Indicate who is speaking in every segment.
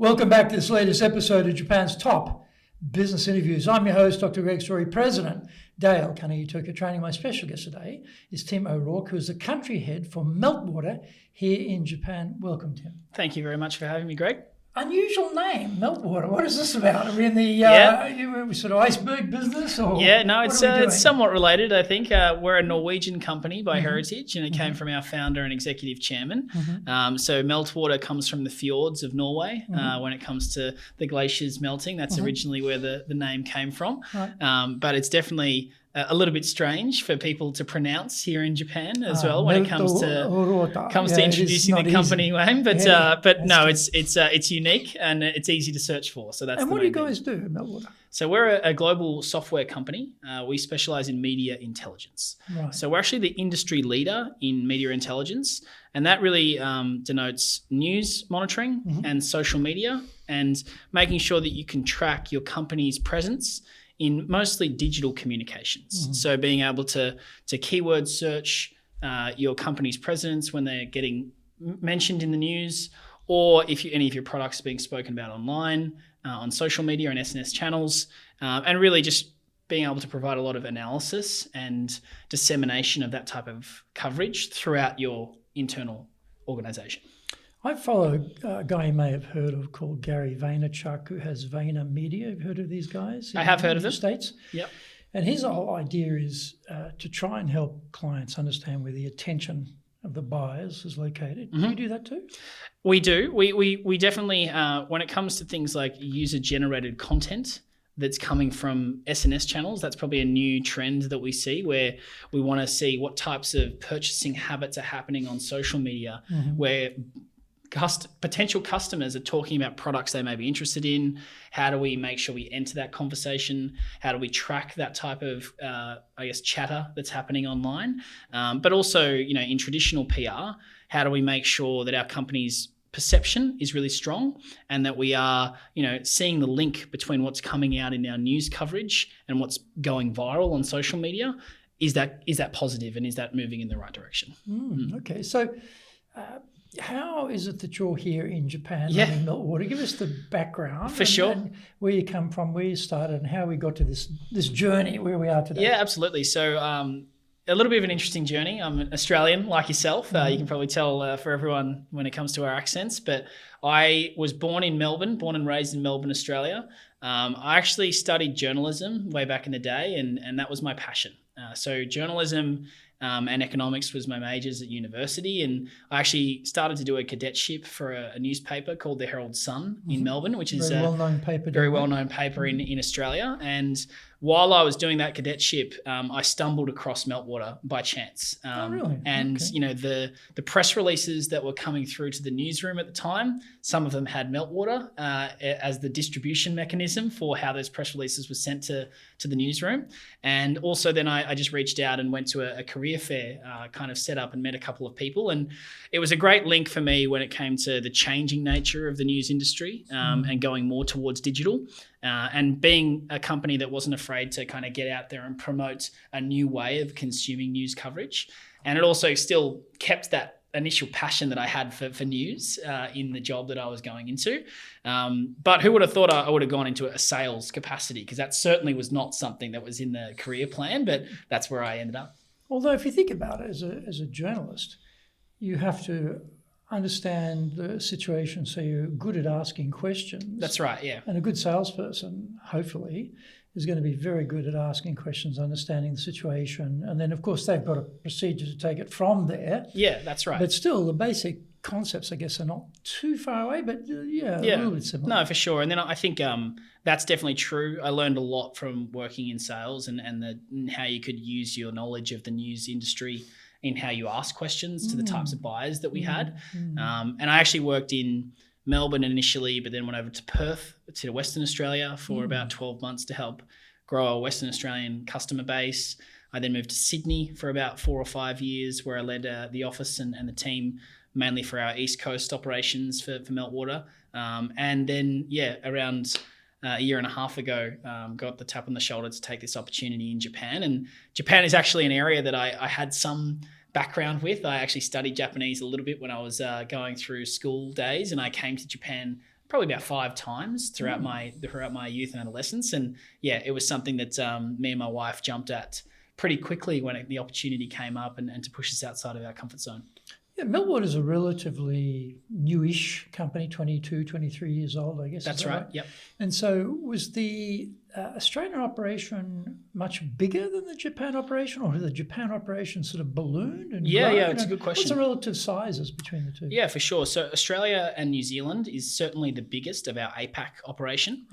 Speaker 1: Welcome back to this latest episode of Japan's Top Business Interviews. I'm your host, Dr. Greg Story, President, Dale Carnegie Tokyo Training. My special guest today is Tim O'Rourke, who is the country head for Meltwater here in Japan. Welcome, Tim.
Speaker 2: Thank you very much for having me, Greg.
Speaker 1: Unusual name, Meltwater. What is this about? Are we in the sort of iceberg business? Or
Speaker 2: it's somewhat related, I think. We're a Norwegian company by heritage, and it came from our founder and executive chairman. So Meltwater comes from the fjords of Norway. When it comes to the glaciers melting, that's originally where the name came from. Right. But it's definitely a little bit strange for people to pronounce here in Japan as well when it comes to introducing the company name. But it's unique and it's easy to search for. So that's.
Speaker 1: And what do you guys do at Meltwater?
Speaker 2: So we're a global software company. We specialize in media intelligence. Right. So we're actually the industry leader in media intelligence, and that really denotes news monitoring and social media, and making sure that you can track your company's presence in mostly digital communications. So being able to keyword search your company's presence when they're getting mentioned in the news, or if any of your products are being spoken about online, on social media and SNS channels, and really just being able to provide a lot of analysis and dissemination of that type of coverage throughout your internal organization.
Speaker 1: I follow a guy you may have heard of called Gary Vaynerchuk, who has Vayner Media. Have you heard of these guys?
Speaker 2: I have heard of them.
Speaker 1: States?
Speaker 2: Yep.
Speaker 1: And his whole idea is to try and help clients understand where the attention of the buyers is located. Do you do that too?
Speaker 2: We do. We definitely, when it comes to things like user-generated content that's coming from SNS channels, that's probably a new trend that we see, where we want to see what types of purchasing habits are happening on social media, where potential customers are talking about products they may be interested in. How do we make sure we enter that conversation? How do we track that type of, chatter that's happening online? But also, in traditional PR, how do we make sure that our company's perception is really strong and that we are, seeing the link between what's coming out in our news coverage and what's going viral on social media? Is that positive, and is that moving in the right direction?
Speaker 1: Okay, so how is it that you're here in Japan, in Meltwater? Give us the background.
Speaker 2: For sure.
Speaker 1: And where you come from, where you started, and how we got to this journey where we are today.
Speaker 2: Yeah, absolutely. So a little bit of an interesting journey. I'm an Australian like yourself. You can probably tell for everyone when it comes to our accents, but I was born and raised in Melbourne, Australia. I actually studied journalism way back in the day, and that was my passion. So journalism and economics was my majors at university, and I actually started to do a cadetship for a newspaper called the Herald in Melbourne, which is
Speaker 1: very
Speaker 2: well-known paper in Australia. And while I was doing that cadetship, I stumbled across Meltwater by chance.
Speaker 1: Really?
Speaker 2: And the press releases that were coming through to the newsroom at the time, some of them had Meltwater as the distribution mechanism for how those press releases were sent to the newsroom. And also then I just reached out and went to a career fair, kind of set up and met a couple of people. And it was a great link for me when it came to the changing nature of the news industry and going more towards digital. And being a company that wasn't afraid to kind of get out there and promote a new way of consuming news coverage. And it also still kept that initial passion that I had for news in the job that I was going into. But who would have thought I would have gone into a sales capacity? Because that certainly was not something that was in the career plan, but that's where I ended up.
Speaker 1: Although if you think about it, as a journalist, you have to understand the situation, so you're good at asking questions.
Speaker 2: That's right, yeah.
Speaker 1: And a good salesperson, hopefully, is going to be very good at asking questions, understanding the situation, and then, of course, they've got a procedure to take it from there.
Speaker 2: Yeah, that's right.
Speaker 1: But still, the basic concepts, I guess, are not too far away, but a little bit similar.
Speaker 2: No, for sure. And then I think that's definitely true. I learned a lot from working in sales and how you could use your knowledge of the news industry in how you ask questions to the types of buyers that we had. And I actually worked in Melbourne initially, but then went over to Perth, to Western Australia for about 12 months to help grow our Western Australian customer base. I then moved to Sydney for about 4 or 5 years, where I led the office and the team mainly for our East Coast operations for Meltwater. And then, around a year and a half ago, got the tap on the shoulder to take this opportunity in Japan. And Japan is actually an area that I had some background with. I actually studied Japanese a little bit when I was going through school days, and I came to Japan probably about 5 times throughout my youth and adolescence. And yeah, it was something that me and my wife jumped at pretty quickly when the opportunity came up and to push us outside of our comfort zone.
Speaker 1: Yeah, Meltwater is a relatively newish company, 22, 23 years old, I guess.
Speaker 2: That's right. Yep.
Speaker 1: And so was the Australian operation much bigger than the Japan operation, or did the Japan operation sort of ballooned? And grown?
Speaker 2: It's a good question.
Speaker 1: What's the relative sizes between the two?
Speaker 2: Yeah, for sure. So Australia and New Zealand is certainly the biggest of our APAC operation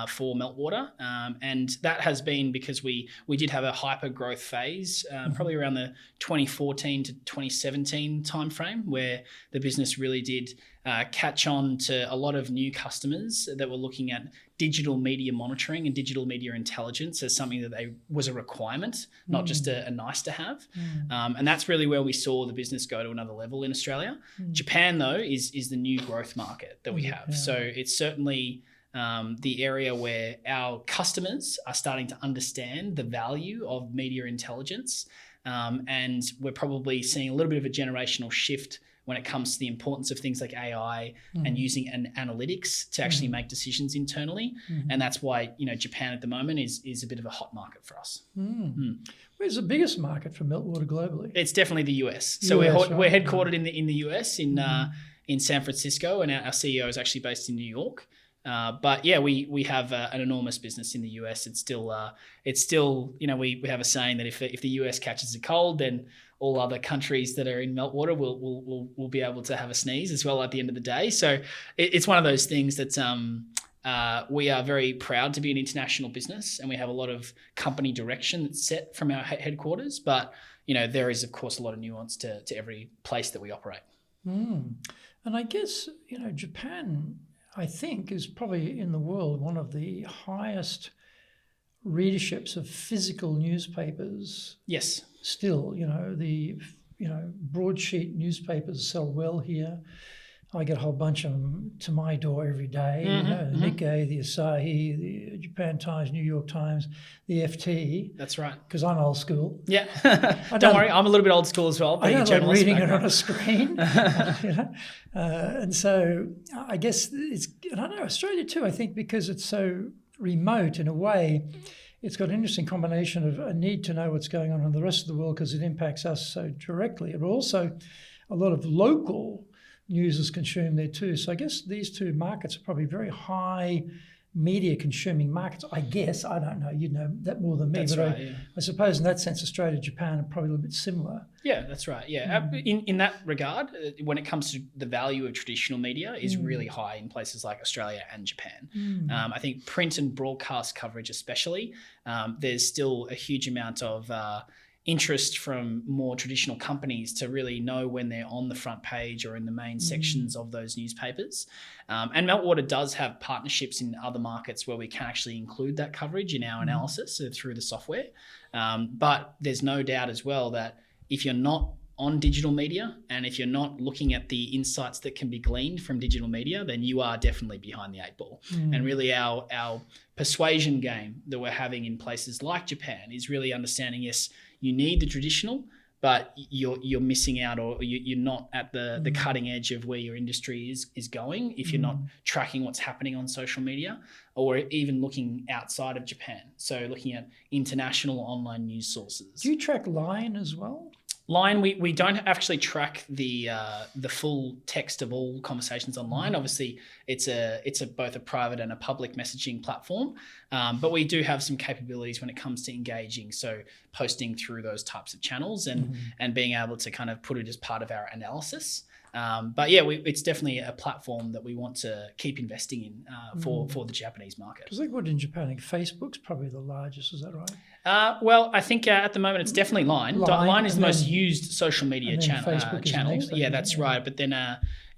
Speaker 2: for Meltwater. And that has been because we did have a hyper growth phase, probably around the 2014 to 2017 timeframe, where the business really did catch on to a lot of new customers that were looking at digital media monitoring and digital media intelligence as something that was a requirement, not just a nice to have. And that's really where we saw the business go to another level in Australia. Japan, though, is the new growth market that we have. So it's certainly the area where our customers are starting to understand the value of media intelligence. And we're probably seeing a little bit of a generational shift when it comes to the importance of things like AI and using analytics to actually make decisions internally. And that's why, Japan at the moment is a bit of a hot market for us.
Speaker 1: Where's the biggest market for Meltwater globally?
Speaker 2: It's definitely the US. So we're headquartered in the US in San Francisco, and our CEO is actually based in New York. But yeah, we have an enormous business in the US. It's still we have a saying that if the US catches a cold, then all other countries that are in Meltwater will be able to have a sneeze as well at the end of the day. So it's one of those things that we are very proud to be an international business, and we have a lot of company direction that's set from our headquarters. But there is of course a lot of nuance to every place that we operate.
Speaker 1: And I guess Japan, I think, is probably in the world one of the highest readerships of physical newspapers.
Speaker 2: Yes.
Speaker 1: Still, the broadsheet newspapers sell well here. I get a whole bunch of them to my door every day. The Nikkei, the Asahi, the Japan Times, New York Times, the FT.
Speaker 2: That's right.
Speaker 1: Because I'm old school.
Speaker 2: Yeah. Don't worry, I'm a little bit old school as well.
Speaker 1: I don't like reading it on a screen. And so I guess and I know Australia too, I think, because it's so remote in a way, it's got an interesting combination of a need to know what's going on in the rest of the world because it impacts us so directly, but also a lot of local news is consumed there too. So I guess these two markets are probably very high media consuming markets. I guess, I don't know, you know that more than me.
Speaker 2: That's
Speaker 1: but
Speaker 2: right,
Speaker 1: I suppose in that sense, Australia and Japan are probably a little bit similar.
Speaker 2: Yeah, that's right. Yeah, in that regard, when it comes to the value of traditional media is really high in places like Australia and Japan. I think print and broadcast coverage especially, there's still a huge amount of interest from more traditional companies to really know when they're on the front page or in the main sections of those newspapers. And Meltwater does have partnerships in other markets where we can actually include that coverage in our analysis through the software. But there's no doubt as well that if you're not on digital media and if you're not looking at the insights that can be gleaned from digital media, then you are definitely behind the 8 ball. And really our persuasion game that we're having in places like Japan is really understanding, yes, you need the traditional, but you're missing out, or you're not at the cutting edge of where your industry is going if you're not tracking what's happening on social media, or even looking outside of Japan. So looking at international online news sources.
Speaker 1: Do you track Line as well?
Speaker 2: Line, we don't actually track the full text of all conversations online. Obviously, it's both a private and a public messaging platform, but we do have some capabilities when it comes to engaging. So posting through those types of channels and being able to kind of put it as part of our analysis. But yeah, it's definitely a platform that we want to keep investing in for the Japanese market.
Speaker 1: Because like what in Japan, I think Facebook's probably the largest, is that right?
Speaker 2: Well, I think at the moment it's definitely Line. Line is the most used social media channel. Yeah, that's right. But then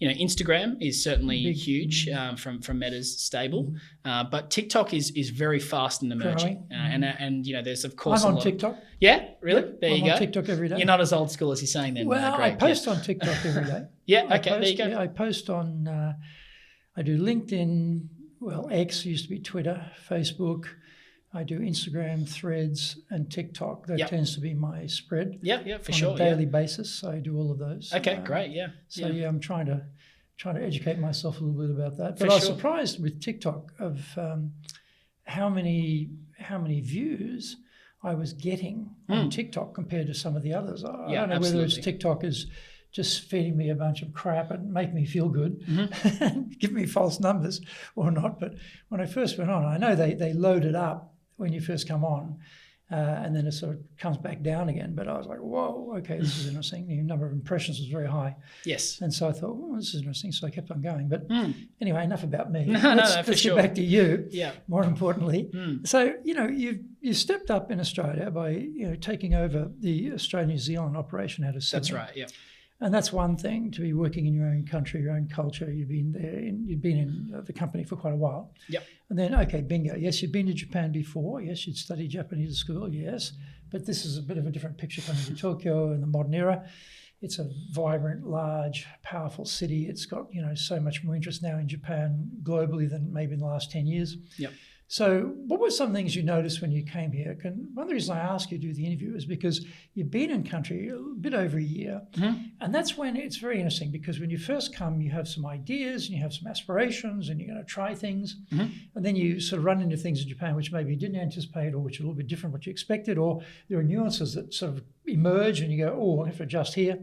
Speaker 2: Instagram is certainly huge from Meta's stable. But TikTok is very fast and emerging. And there's of course
Speaker 1: I'm on TikTok.
Speaker 2: Yeah, really?
Speaker 1: Yep,
Speaker 2: there you go.
Speaker 1: I'm on TikTok every day.
Speaker 2: You're not as old school as you're saying then.
Speaker 1: Well,
Speaker 2: Greg.
Speaker 1: I post on TikTok every day.
Speaker 2: There you go.
Speaker 1: Yeah, I post on, I do LinkedIn, X used to be Twitter, Facebook. I do Instagram, Threads, and TikTok. That tends to be my spread.
Speaker 2: Yeah, for sure.
Speaker 1: On a daily basis, I do all of those.
Speaker 2: Okay, great. Yeah.
Speaker 1: So I'm trying trying to educate myself a little bit about that. But
Speaker 2: For
Speaker 1: I was
Speaker 2: sure.
Speaker 1: surprised with TikTok of how many views I was getting on TikTok compared to some of the others. I don't know whether it's TikTok is just feeding me a bunch of crap and make me feel good, and give me false numbers or not. But when I first went on, I know they load it up when you first come on, and then it sort of comes back down again. But I was like, whoa, okay, this is interesting. The number of impressions was very high.
Speaker 2: Yes.
Speaker 1: And so I thought, well, this is interesting. So I kept on going. But anyway, enough about me.
Speaker 2: No,
Speaker 1: Let's get back to you.
Speaker 2: Yeah.
Speaker 1: More importantly. So, you stepped up in Australia by, taking over the Australia-New Zealand operation out of Sydney.
Speaker 2: That's right, yeah.
Speaker 1: And that's one thing, to be working in your own country, your own culture. You've been in the company for quite a while.
Speaker 2: Yep.
Speaker 1: And then, okay, bingo. Yes, you'd been to Japan before. Yes, you'd studied Japanese at school. Yes. But this is a bit of a different picture coming to Tokyo in the modern era. It's a vibrant, large, powerful city. It's got, so much more interest now in Japan globally than maybe in the last 10 years.
Speaker 2: Yep.
Speaker 1: So what were some things you noticed when you came here? One of the reasons I asked you to do the interview is because you've been in country a bit over a year. And that's when it's very interesting, because when you first come, you have some ideas and you have some aspirations and you're going to try things. And then you sort of run into things in Japan which maybe you didn't anticipate, or which are a little bit different from what you expected, or there are nuances that sort of emerge and you go, oh, I have to adjust here.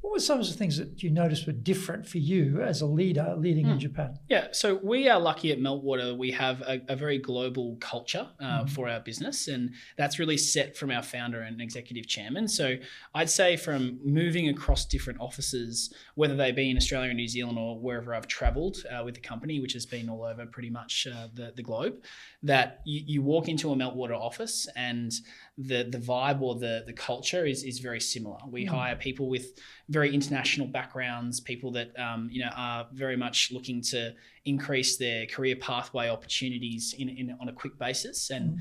Speaker 1: What were some of the things that you noticed were different for you as a leader leading in Japan?
Speaker 2: Yeah, so we are lucky at Meltwater. We have a very global culture for our business, and that's really set from our founder and executive chairman. So I'd say from moving across different offices, whether they be in Australia or New Zealand or wherever I've travelled with the company, which has been all over pretty much the globe, that you walk into a Meltwater office and the vibe or the culture is very similar. We hire people with very international backgrounds, people that are very much looking to increase their career pathway opportunities on a quick basis, and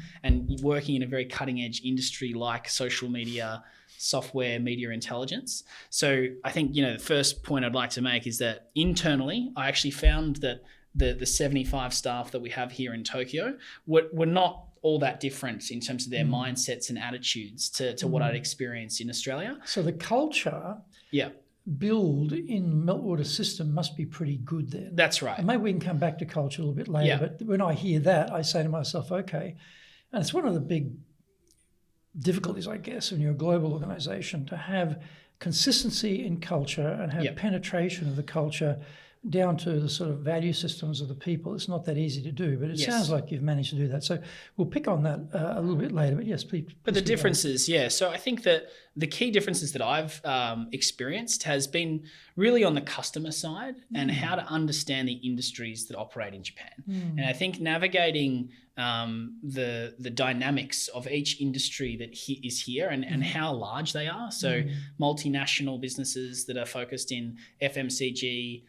Speaker 2: working in a very cutting edge industry like social media, software, media intelligence. So I think the first point I'd like to make is that internally, I actually found that the 75 staff that we have here in Tokyo were not all that different in terms of their mindsets and attitudes to what I'd experienced in Australia.
Speaker 1: So the culture build in Meltwater system must be pretty good then.
Speaker 2: That's right.
Speaker 1: And maybe we can come back to culture a little bit later, but when I hear that, I say to myself, okay, and it's one of the big difficulties, I guess, when you're a global organisation, to have consistency in culture and have penetration of the culture down to the sort of value systems of the people. It's not that easy to do, but it sounds like you've managed to do that. So we'll pick on that a little bit later, but yes, please.
Speaker 2: But the differences, so I think that the key differences that I've experienced has been really on the customer side and how to understand the industries that operate in Japan. And I think navigating the dynamics of each industry that is here and how large they are. So multinational businesses that are focused in FMCG,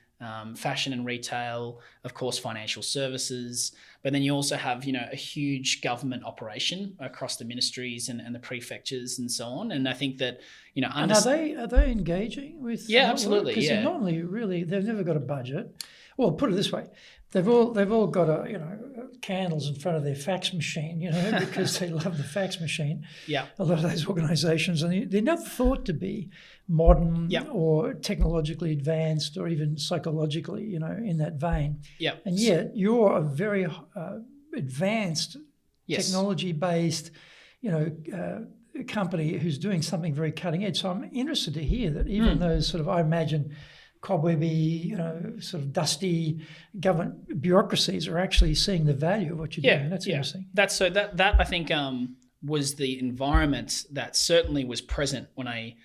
Speaker 2: fashion and retail, of course, financial services. But then you also have, a huge government operation across the ministries and the prefectures and so on. And I think that,
Speaker 1: and are they engaging with?
Speaker 2: Yeah, absolutely.
Speaker 1: Because they're normally they've never got a budget. Well, put it this way, they've all got candles in front of their fax machine, because they love the fax machine.
Speaker 2: Yeah.
Speaker 1: A lot of those organisations, and they're not thought to be modern or technologically advanced or even psychologically, in that vein.
Speaker 2: Yeah.
Speaker 1: And yet you're a very advanced, technology-based, company who's doing something very cutting edge. So I'm interested to hear that even those sort of, I imagine, cobwebby, sort of dusty government bureaucracies are actually seeing the value of what you're doing. That's interesting.
Speaker 2: That I think was the environment that certainly was present when I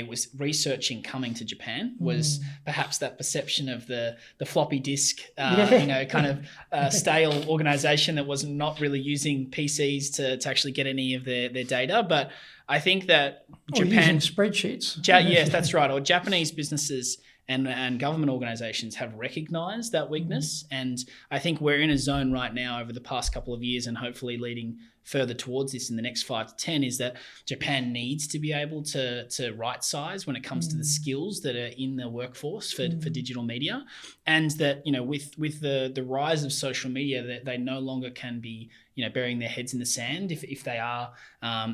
Speaker 2: was researching coming to Japan, was perhaps that perception of the floppy disk, kind of stale organization that was not really using PCs to actually get any of their data. But I think that Japan
Speaker 1: using spreadsheets.
Speaker 2: Yes, that's right. Or Japanese businesses and government organizations have recognized that weakness. And I think we're in a zone right now over the past couple of years and hopefully leading further towards this in the next 5 to 10 is that Japan needs to be able to right size when it comes to the skills that are in the workforce for digital media, and that with the rise of social media, that they no longer can be burying their heads in the sand if they are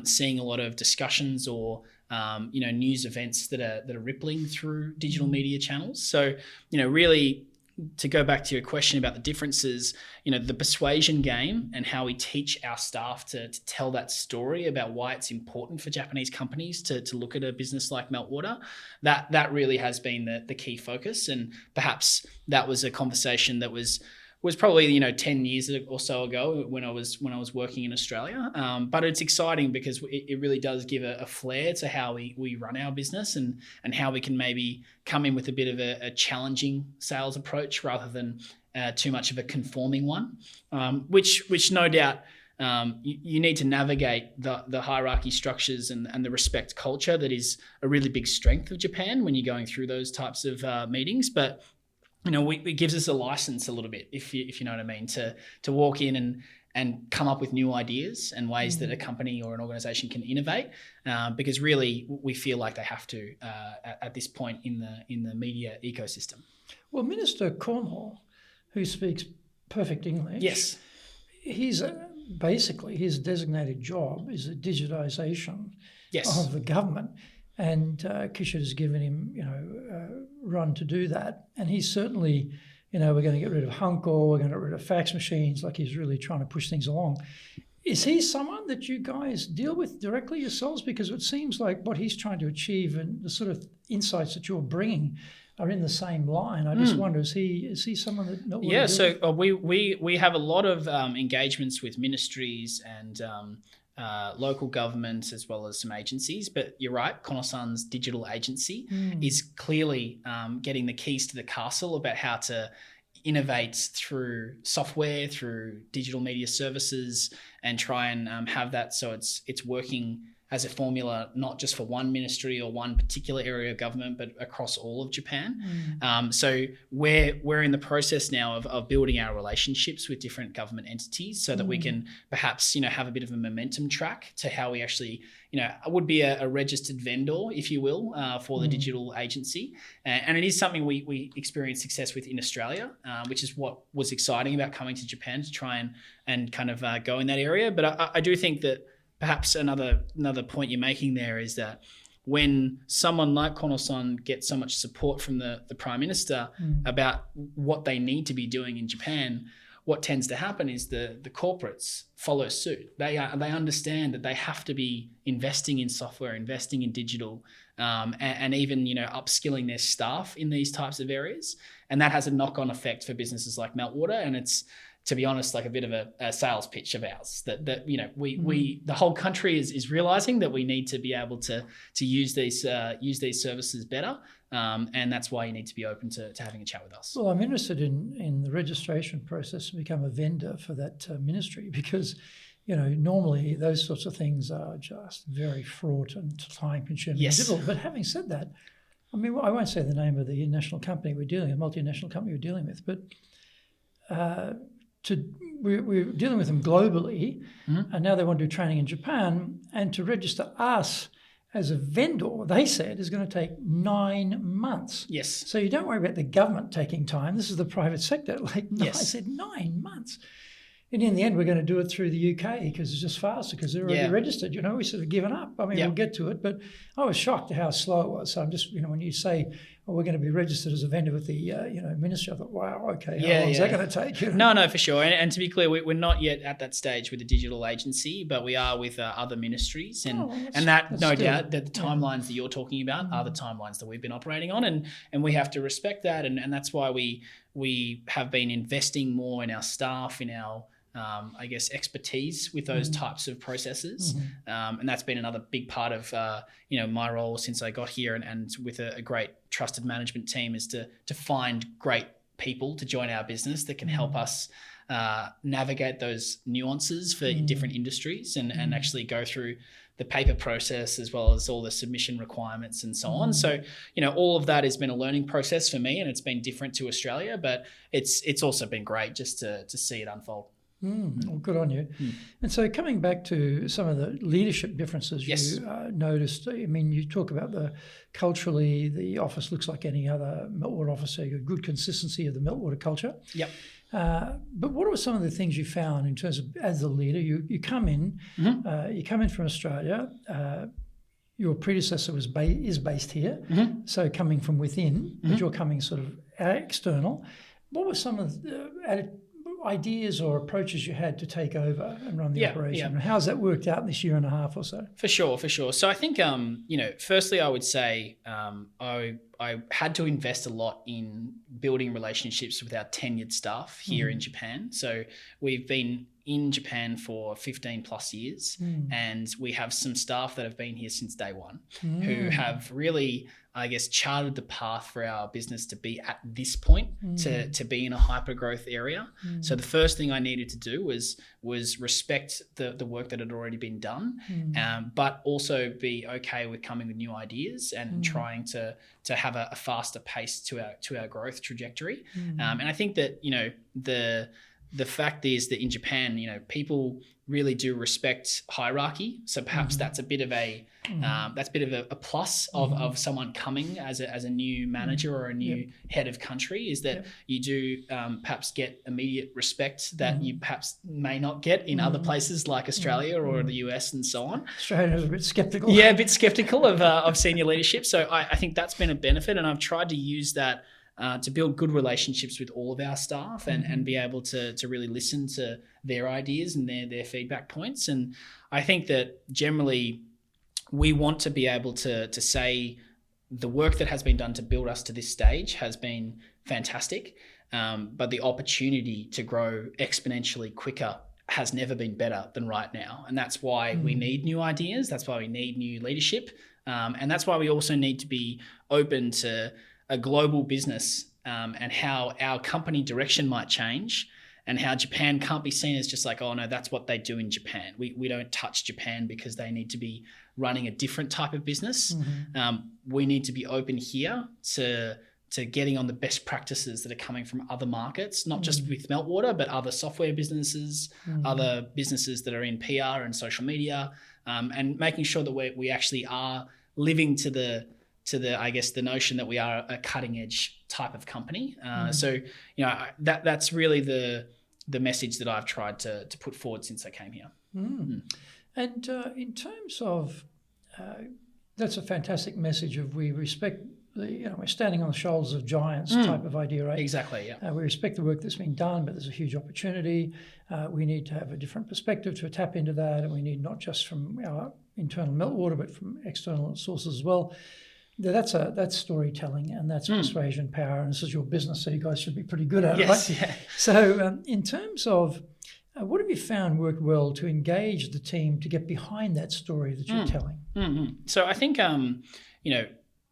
Speaker 2: seeing a lot of discussions or news events that are rippling through digital media channels. So really, to go back to your question about the differences, the persuasion game and how we teach our staff to tell that story about why it's important for Japanese companies to look at a business like Meltwater, that really has been the key focus. And perhaps that was a conversation that was probably 10 years or so ago when I was working in Australia. But it's exciting because it really does give a flair to how we run our business and how we can maybe come in with a bit of a challenging sales approach rather than too much of a conforming one, which no doubt you need to navigate the hierarchy structures and the respect culture that is a really big strength of Japan when you're going through those types of meetings. But it gives us a license a little bit, if you know what I mean, to walk in and come up with new ideas and ways that a company or an organization can innovate, because really we feel like they have to at this point in the media ecosystem.
Speaker 1: Well, Minister Cornwall, who speaks perfect English,
Speaker 2: yes,
Speaker 1: he's basically his designated job is a digitisation of the government. And Kishida has given him, run to do that. And he's certainly, we're going to get rid of Hunko, we're going to get rid of fax machines, like he's really trying to push things along. Is he someone that you guys deal with directly yourselves? Because it seems like what he's trying to achieve and the sort of insights that you're bringing are in the same line. I just wonder, is he someone that...
Speaker 2: Yeah, so we have a lot of engagements with ministries and... local government as well as some agencies, but you're right, Kono-san's digital agency is clearly getting the keys to the castle about how to innovate through software, through digital media services, and try and have that so it's working as a formula, not just for one ministry or one particular area of government, but across all of Japan. So we're in the process now of building our relationships with different government entities so that we can perhaps, have a bit of a momentum track to how we actually, would be a registered vendor, if you will, for the digital agency. And it is something we experienced success with in Australia, which is what was exciting about coming to Japan to try and kind of go in that area. But I do think that perhaps another point you're making there is that when someone like Kono-san gets so much support from the Prime Minister about what they need to be doing in Japan, what tends to happen is the corporates follow suit. They understand that they have to be investing in software, investing in digital, and even upskilling their staff in these types of areas. And that has a knock-on effect for businesses like Meltwater, and it's, to be honest, like a bit of a sales pitch of ours that we the whole country is realizing that we need to be able to use these services better, and that's why you need to be open to having a chat with us.
Speaker 1: Well, I'm interested in the registration process to become a vendor for that ministry, because normally those sorts of things are just very fraught and time-consuming and difficult. But having said that, I mean, I won't say the name of the international company we're dealing with, multinational company we're dealing with, but we're dealing with them globally, and now they want to do training in Japan, and to register us as a vendor, they said, is going to take 9 months.
Speaker 2: Yes.
Speaker 1: So you don't worry about the government taking time. This is the private sector. I said 9 months. And in the end, we're going to do it through the UK because it's just faster because they're already registered. We sort of given up. I mean, we'll get to it, but I was shocked at how slow it was. So I'm just, when you say, we're going to be registered as a vendor with the, ministry, I thought, wow, okay, how long is that going to take?
Speaker 2: No, for sure. And to be clear, we're not yet at that stage with the digital agency, but we are with other ministries. And that, no doubt, that the timelines that you're talking about are the timelines that we've been operating on. And we have to respect that. And that's why we have been investing more in our staff, in our expertise with those types of processes. And that's been another big part of, my role since I got here and with a great trusted management team is to find great people to join our business that can help us navigate those nuances for different industries and actually go through the paper process as well as all the submission requirements and so on. So, all of that has been a learning process for me, and it's been different to Australia, but it's also been great just to see it unfold.
Speaker 1: Well, good on you. And so coming back to some of the leadership differences
Speaker 2: Yes.
Speaker 1: you noticed, I mean, you talk about culturally, the office looks like any other Meltwater office, so you've got good consistency of the Meltwater culture.
Speaker 2: Yep.
Speaker 1: But what were some of the things you found in terms of, as a leader, you come in, you come in from Australia, your predecessor is based here, so coming from within, but you're coming sort of external. What were some of the ideas or approaches you had to take over and run the operation? And how's that worked out in this year and a half or so?
Speaker 2: For sure. So I think, firstly, I would say I had to invest a lot in building relationships with our tenured staff here in Japan. So we've been in Japan for 15 plus years, and we have some staff that have been here since day one who have really, I guess, charted the path for our business to be at this point, to be in a hyper growth area. So the first thing I needed to do was respect the work that had already been done, but also be okay with coming with new ideas and trying to have a faster pace to our growth trajectory. And I think that, the fact is that in Japan, people really do respect hierarchy. So perhaps that's a bit of a plus of someone coming as a new manager or a new head of country, is that you do perhaps get immediate respect that you perhaps may not get in other places like Australia or the US and so on.
Speaker 1: Australia's a bit sceptical.
Speaker 2: Yeah, a bit skeptical of senior leadership. So I think that's been a benefit, and I've tried to use that to build good relationships with all of our staff and be able to really listen to their ideas and their feedback points. And I think that generally we want to be able to say the work that has been done to build us to this stage has been fantastic, but the opportunity to grow exponentially quicker has never been better than right now. And that's why we need new ideas. That's why we need new leadership. And that's why we also need to be open to a global business and how our company direction might change, and how Japan can't be seen as just like, oh no, that's what they do in Japan. We don't touch Japan because they need to be running a different type of business. We need to be open here to getting on the best practices that are coming from other markets, not just with Meltwater, but other software businesses, other businesses that are in PR and social media, and making sure that we actually are living to the I guess the notion that we are a cutting edge type of company. So that's really the message that I've tried to put forward since I came here.
Speaker 1: And in terms of that's a fantastic message of we respect we're standing on the shoulders of giants type of idea, right?
Speaker 2: Exactly. Yeah.
Speaker 1: We respect the work that's been done, but there's a huge opportunity. We need to have a different perspective to tap into that, and we need not just from our internal Meltwater, but from external sources as well. That's storytelling, and that's persuasion power, and this is your business, so you guys should be pretty good at it, right?
Speaker 2: Yeah.
Speaker 1: So in terms of what have you found worked well to engage the team to get behind that story that you're telling?
Speaker 2: So I think,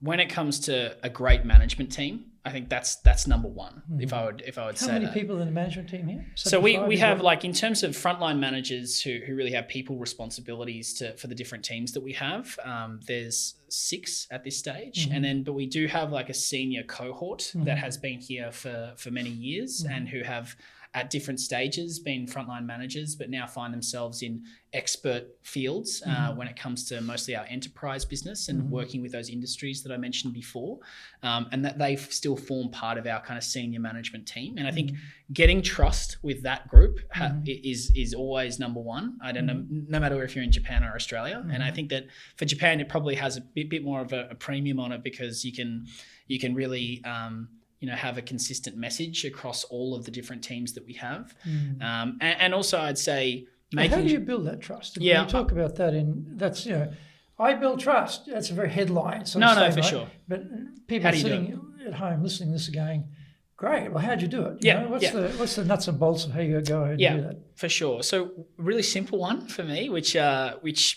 Speaker 2: when it comes to a great management team, I think that's number one. If I would
Speaker 1: How
Speaker 2: say
Speaker 1: many
Speaker 2: that.
Speaker 1: people in the management team here?
Speaker 2: So we have, like, in terms of frontline managers who really have people responsibilities for the different teams that we have, there's 6 at this stage. But we do have like a senior cohort that has been here for many years and who have at different stages been frontline managers, but now find themselves in expert fields when it comes to mostly our enterprise business and working with those industries that I mentioned before, and that they still form part of our kind of senior management team. And I think getting trust with that group is always number one. I don't know, no matter if you're in Japan or Australia. And I think that for Japan, it probably has a bit more of a premium on it, because you can really have a consistent message across all of the different teams that we have. And also I'd say
Speaker 1: how do you build that trust? When you talk about that I build trust. That's a very headline.
Speaker 2: No, for sure.
Speaker 1: But people are sitting at home listening to this and going, great, well, how'd you do it? What's the nuts and bolts of how you go and do that?
Speaker 2: For sure. So a really simple one for me, which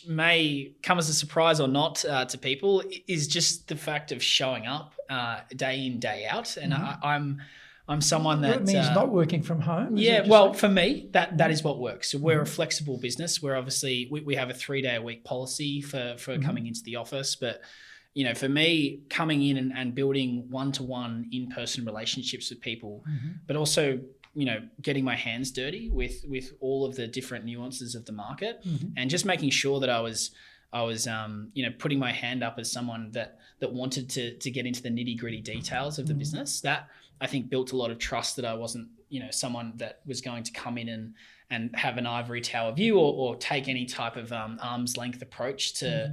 Speaker 2: may come as a surprise or not to people, is just the fact of showing up day in, day out. And I'm someone that...
Speaker 1: It means not working from home?
Speaker 2: For me, that is what works. So we're a flexible business. We're obviously... We have a 3-day-a-week policy for coming into the office, but... for me, coming in and building one-to-one in-person relationships with people, but also getting my hands dirty with all of the different nuances of the market,
Speaker 1: Mm-hmm.
Speaker 2: and just making sure that I was putting my hand up as someone that wanted to get into the nitty gritty details of the business. That I think built a lot of trust that I wasn't, someone that was going to come in and have an ivory tower view or take any type of arm's length approach to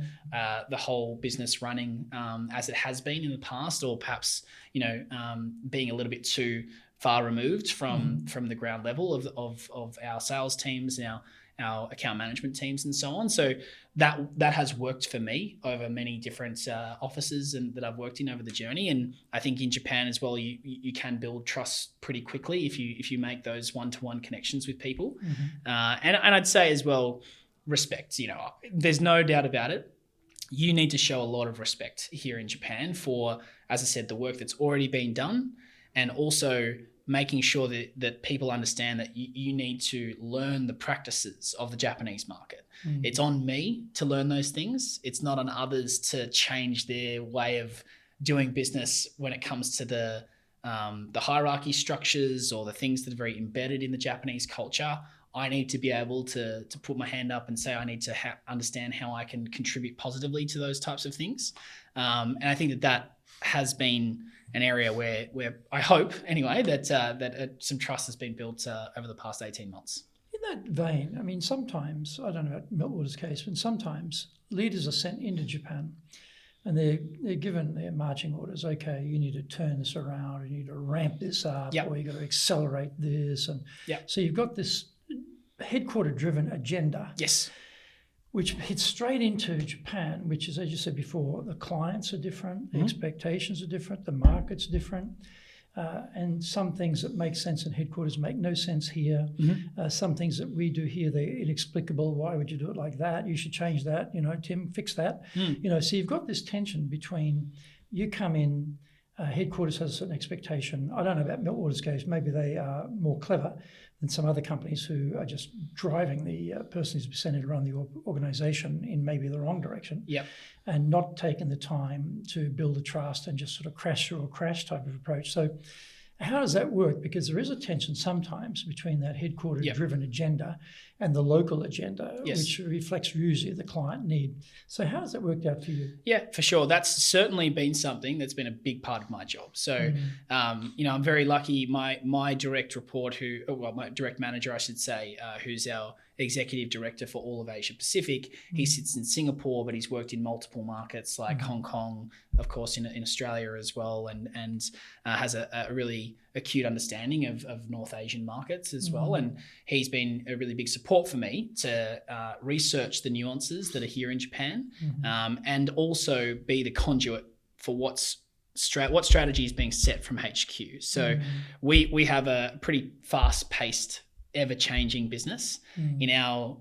Speaker 2: the whole business running as it has been in the past, or perhaps, being a little bit too far removed from the ground level of our sales teams, our account management teams, and so on. So that has worked for me over many different offices and that I've worked in over the journey. And I think in Japan as well, you can build trust pretty quickly if you make those one-to-one connections with people. And I'd say as well, respect. There's no doubt about it. You need to show a lot of respect here in Japan for, as I said, the work that's already been done, and also making sure that people understand that you need to learn the practices of the Japanese market. It's on me to learn those things. It's not on others to change their way of doing business when it comes to the hierarchy structures or the things that are very embedded in the Japanese culture. I need to be able to put my hand up and say I need to understand how I can contribute positively to those types of things. And I think that has been an area where I hope anyway that some trust has been built over the past 18 months.
Speaker 1: In that vein, I mean, sometimes, I don't know about Meltwater's case, but sometimes leaders are sent into Japan and they're given their marching orders. Okay, you need to turn this around, you need to ramp this up, or you got to accelerate this. And so you've got this headquarter-driven agenda.
Speaker 2: Yes.
Speaker 1: Which hits straight into Japan, which is, as you said before, the clients are different, the expectations are different, the market's different, and some things that make sense in headquarters make no sense here. Some things that we do here, they're inexplicable. Why would you do it like that? You should change that. Tim, fix that. So you've got this tension between you come in, headquarters has a certain expectation. I don't know about Meltwater's case. Maybe they are more clever than some other companies who are just driving the person who's sent to run the organisation in maybe the wrong direction, and not taking the time to build a trust and just sort of crash through a crash type of approach. So how does that work? Because there is a tension sometimes between that headquarter-driven agenda and the local agenda, which reflects usually the client need. So how has that worked out for you?
Speaker 2: Yeah, for sure. That's certainly been something that's been a big part of my job. So, I'm very lucky. My direct report, my direct manager, I should say, who's our executive director for all of Asia Pacific. He sits in Singapore, but he's worked in multiple markets like Hong Kong, of course, in Australia as well, and has a really acute understanding of North Asian markets as well. And he's been a really big support for me to research the nuances that are here in Japan, and also be the conduit for what strategy is being set from HQ. So we have a pretty fast-paced, ever-changing business. In our,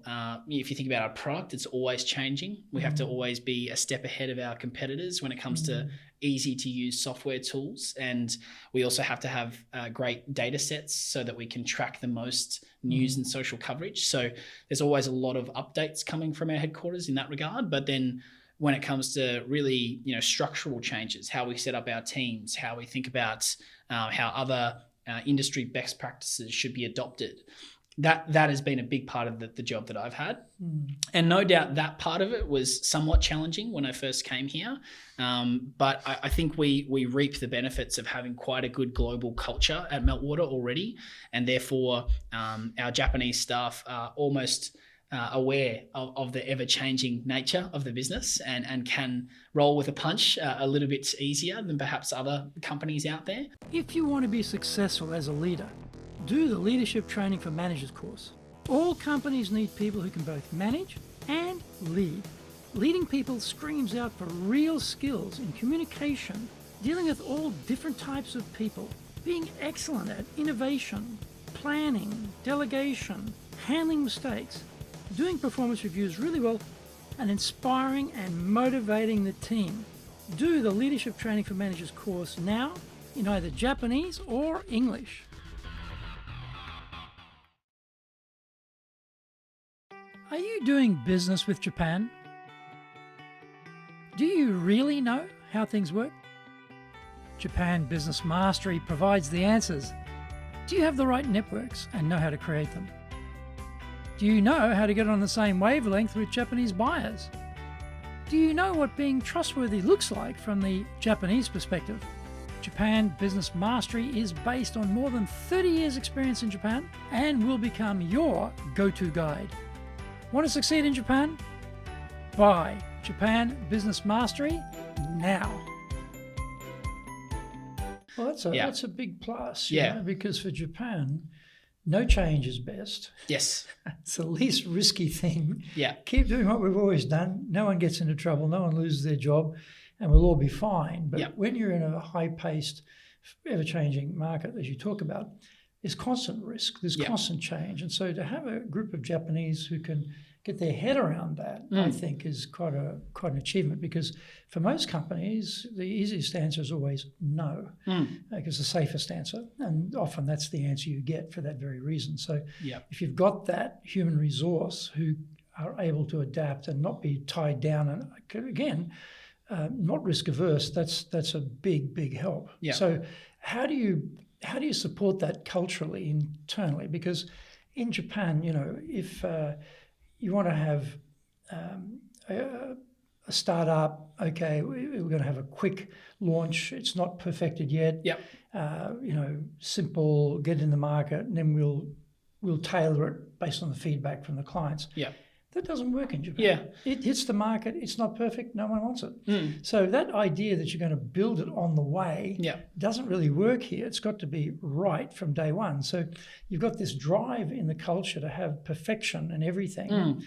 Speaker 2: if you think about our product, it's always changing. We have to always be a step ahead of our competitors when it comes to easy-to-use software tools, and we also have to have great data sets so that we can track the most news and social coverage. So there's always a lot of updates coming from our headquarters in that regard. But then when it comes to really, structural changes, how we set up our teams, how we think about how other industry best practices should be adopted. That has been a big part of the job that I've had. And no doubt that part of it was somewhat challenging when I first came here. But I think we reap the benefits of having quite a good global culture at Meltwater already. And therefore, our Japanese staff are almost aware of the ever-changing nature of the business and can roll with a punch a little bit easier than perhaps other companies out there.
Speaker 1: If you want to be successful as a leader, do the Leadership Training for Managers course. All companies need people who can both manage and lead. Leading people screams out for real skills in communication, dealing with all different types of people, being excellent at innovation, planning, delegation, handling mistakes, doing performance reviews really well, and inspiring and motivating the team. Do the Leadership Training for Managers course now in either Japanese or English. Are you doing business with Japan? Do you really know how things work? Japan Business Mastery provides the answers. Do you have the right networks and know how to create them? Do you know how to get on the same wavelength with Japanese buyers? Do you know what being trustworthy looks like from the Japanese perspective? Japan Business Mastery is based on more than 30 years experience in Japan and will become your go-to guide. Want to succeed in Japan? Buy Japan Business Mastery now. Well, that's a big plus, you know, because for Japan, no change is best.
Speaker 2: Yes.
Speaker 1: It's the least risky thing.
Speaker 2: Yeah.
Speaker 1: Keep doing what we've always done. No one gets into trouble. No one loses their job, and we'll all be fine. But when you're in a high-paced, ever-changing market, as you talk about, there's constant risk. There's constant change. And so to have a group of Japanese who can get their head around that, I think, is quite an achievement, because for most companies, the easiest answer is always no, because the safest answer, and often that's the answer you get for that very reason. So if you've got that human resource who are able to adapt and not be tied down, and again, not risk averse, that's a big help. Yeah. So how do you support that culturally, internally? Because in Japan, you know, if you want to have a startup, okay, we're going to have a quick launch. It's not perfected yet. Yep. You know, simple, get in the market, and then we'll tailor it based on the feedback from the clients. Yeah. That doesn't work in Japan. Yeah. It hits the market. It's not perfect. No one wants it. So that idea that you're going to build it on the way doesn't really work here. It's got to be right from day one. So you've got this drive in the culture to have perfection in everything.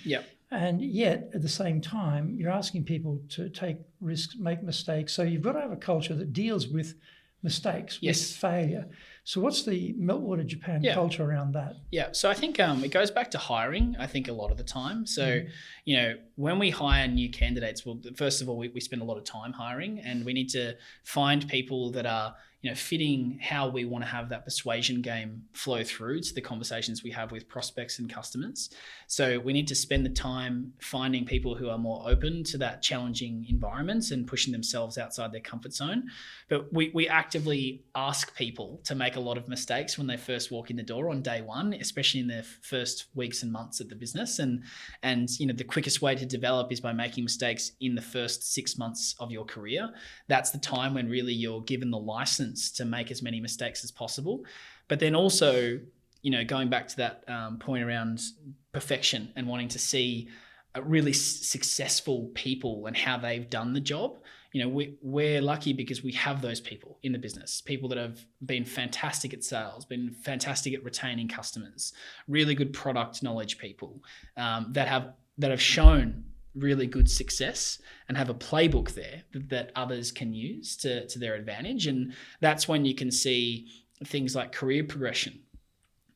Speaker 1: And yet, at the same time, you're asking people to take risks, make mistakes. So you've got to have a culture that deals with mistakes, with failure. So what's the Meltwater Japan culture around that? Yeah, so I think it goes back to hiring, I think, a lot of the time. So, you know, when we hire new candidates, well, first of all, we spend a lot of time hiring, and we need to find people that are, you know, fitting how we want to have that persuasion game flow through to the conversations we have with prospects and customers. So we need to spend the time finding people who are more open to that challenging environment and pushing themselves outside their comfort zone. But we actively ask people to make a lot of mistakes when they first walk in the door on day one, especially in their first weeks and months at the business. And you know, the quickest way to develop is by making mistakes in the first 6 months of your career. That's the time when really you're given the license to make as many mistakes as possible. But then also, you know, going back to that point around perfection and wanting to see really successful people and how they've done the job. You know, we're lucky because we have those people in the business, people that have been fantastic at sales, been fantastic at retaining customers, really good product knowledge people that have shown really good success and have a playbook there that others can use to their advantage. And that's when you can see things like career progression,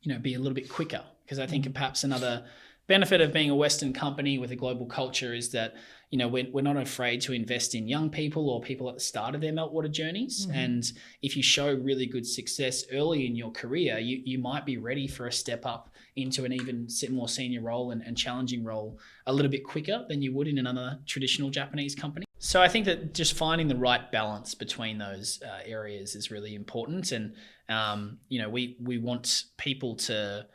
Speaker 1: you know, be a little bit quicker. Because I think perhaps another benefit of being a Western company with a global culture is that, you know, we're not afraid to invest in young people or people at the start of their Meltwater journeys. And if you show really good success early in your career, you might be ready for a step up into an even more senior role and challenging role a little bit quicker than you would in another traditional Japanese company. So I think that just finding the right balance between those areas is really important. And, you know, we want people to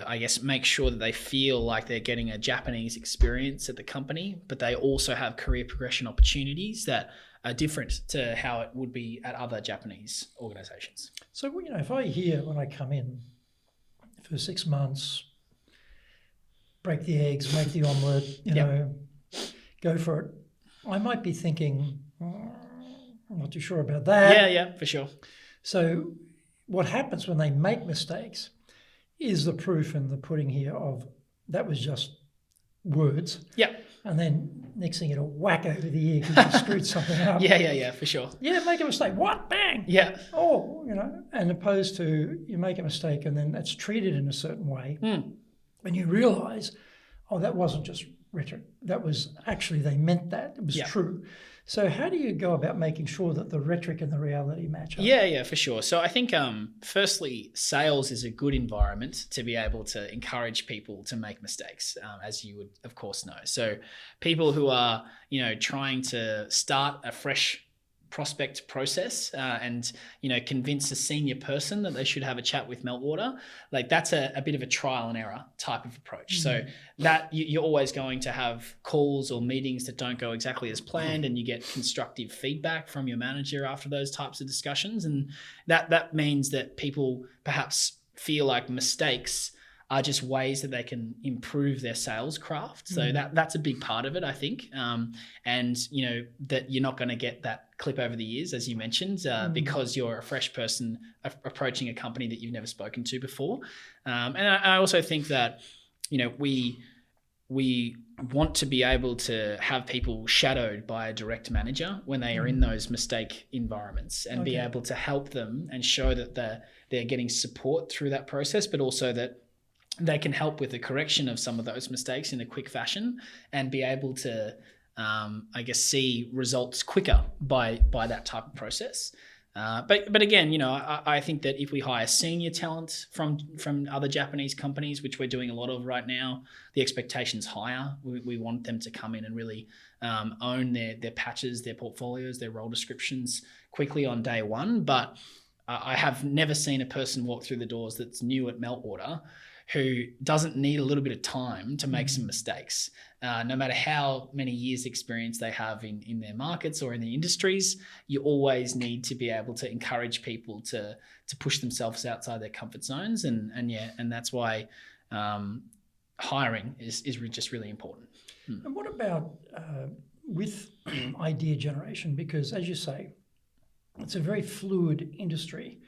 Speaker 1: I guess make sure that they feel like they're getting a Japanese experience at the company, but they also have career progression opportunities that are different to how it would be at other Japanese organizations. So, you know, if I hear when I come in for 6 months, break the eggs, make the omelette, you know, go for it, I might be thinking, I'm not too sure about that. Yeah, for sure. So what happens when they make mistakes is the proof in the pudding here of that was just words. Yeah. And then next thing you know, whack over the ear because you screwed something up. Yeah, for sure. Yeah, make a mistake. What? Bang. Yeah. Oh, you know, and opposed to you make a mistake and then that's treated in a certain way. And you realise, oh, that wasn't just rhetoric. That was actually, they meant that. It was true. So how do you go about making sure that the rhetoric and the reality match up? Yeah, for sure. So I think firstly, sales is a good environment to be able to encourage people to make mistakes, as you would of course know. So people who are, you know, trying to start a fresh
Speaker 2: prospect process and convince a senior person that they should have a chat with Meltwater, like that's a bit of a trial and error type of approach. So that you're always going to have calls or meetings that don't go exactly as planned, and you get constructive feedback from your manager after those types of discussions, and that means that people perhaps feel like mistakes are just ways that they can improve their sales craft. So that's a big part of it, I think. And that you're not going to get that clip over the years, as you mentioned, because you're a fresh person approaching a company that you've never spoken to before. And I also think that, we want to be able to have people shadowed by a direct manager when they are in those mistake environments, and be able to help them and show that they're getting support through that process, but also that they can help with the correction of some of those mistakes in a quick fashion, and be able to, see results quicker by that type of process. But again, I think that if we hire senior talent from other Japanese companies, which we're doing a lot of right now, the expectation's higher. We want them to come in and really own their patches, their portfolios, their role descriptions quickly on day one. But I have never seen a person walk through the doors that's new at Meltwater who doesn't need a little bit of time to make some mistakes. No matter how many years experience they have in their markets or in the industries, you always need to be able to encourage people to push themselves outside their comfort zones. And that's why hiring is just really important.
Speaker 1: And what about with idea generation? Because as you say, it's a very fluid industry.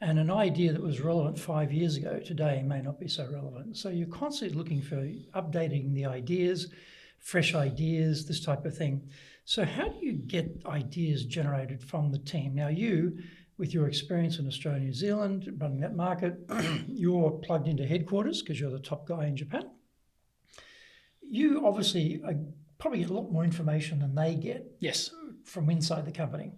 Speaker 1: And an idea that was relevant 5 years ago today may not be so relevant. So you're constantly looking for updating the ideas, fresh ideas, this type of thing. So how do you get ideas generated from the team? Now you, with your experience in Australia and New Zealand, running that market, you're plugged into headquarters because you're the top guy in Japan. You obviously probably get a lot more information than they get from inside the company.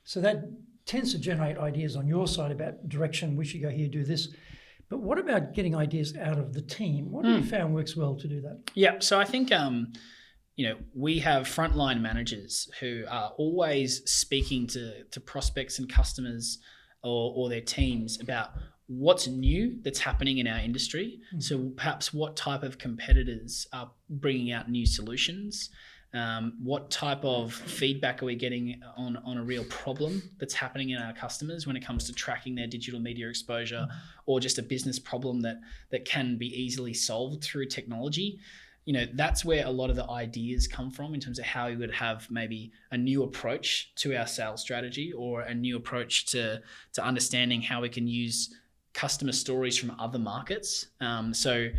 Speaker 1: So that tends to generate ideas on your side about direction, we should go here, do this. But what about getting ideas out of the team? What have you found works well to do that?
Speaker 2: Yeah, so I think, we have frontline managers who are always speaking to prospects and customers or their teams about what's new that's happening in our industry. So perhaps what type of competitors are bringing out new solutions. What type of feedback are we getting on a real problem that's happening in our customers when it comes to tracking their digital media exposure, or just a business problem that can be easily solved through technology? That's where a lot of the ideas come from in terms of how we would have maybe a new approach to our sales strategy, or a new approach to understanding how we can use customer stories from other markets. So